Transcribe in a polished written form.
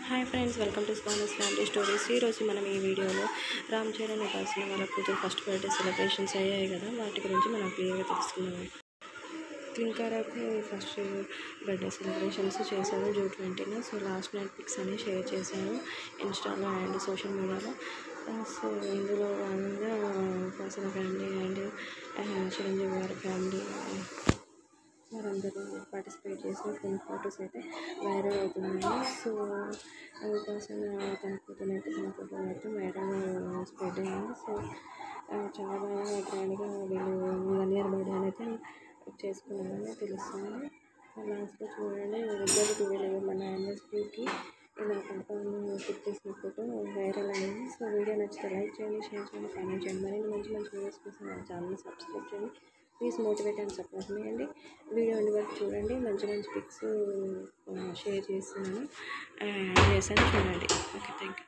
Hi friends, welcome to స్పానస్ family stories. ఈరోజు మనం ఈ వీడియోలో రామ్ చరణ్ కలిసిన వాళ్ళ కూతురు ఫస్ట్ బర్త్డే సెలబ్రేషన్స్ అయ్యాయి కదా, వాటి గురించి మనం క్లియర్గా తెలుసుకుందాం. క్లింకారాకు ఫస్ట్ బర్త్డే సెలబ్రేషన్స్ చేశారు జూన్ 20న. సో లాస్ట్ నైట్ పిక్స్ అన్ని షేర్ చేశారు ఇన్స్టాలో అండ్ సోషల్ మీడియాలో. సో ఇందులో భాగంగా ఉపాసన ఫ్యామిలీ అండ్ చిరంజీవి గారి ఫ్యామిలీ వారందరూ పార్టిసిపేట్ చేసిన కొన్ని ఫొటోస్ అయితే వైరల్ అవుతున్నాయి. సో ఉపాసన తన ఫోటోని అయితే తన ఫోటో అయితే వైరల్ స్ప్రెడ్ అయింది. సో చాలా గ్రాండ్గా వీళ్ళు 1 year బర్త్డే అయితే చేసుకున్నారని తెలుస్తుంది. లాస్ట్లో చూడండి, ఇద్దరు 12 year మన యానివర్సరీకి ఇలా పాపను షూట్ చేసిన ఫోటో వైరల్ అయింది. సో వీడియో నచ్చితే లైక్ చేయండి, షేర్ చేయండి, కామెంట్ చేయండి. మరిన్ని మంచి మంచి వీడియోస్ కోసం మన ఛానల్ని సబ్స్క్రైబ్ చేయండి. ప్లీజ్ మోటివేట్ అండ్ సపోర్ట్ మీ అండి. వీడియో ఉండి వరకు చూడండి, మంచి మంచి పిక్స్ షేర్ చేస్తున్నాను, యాడ్ చేశాను, చూడండి. Okay, thank you.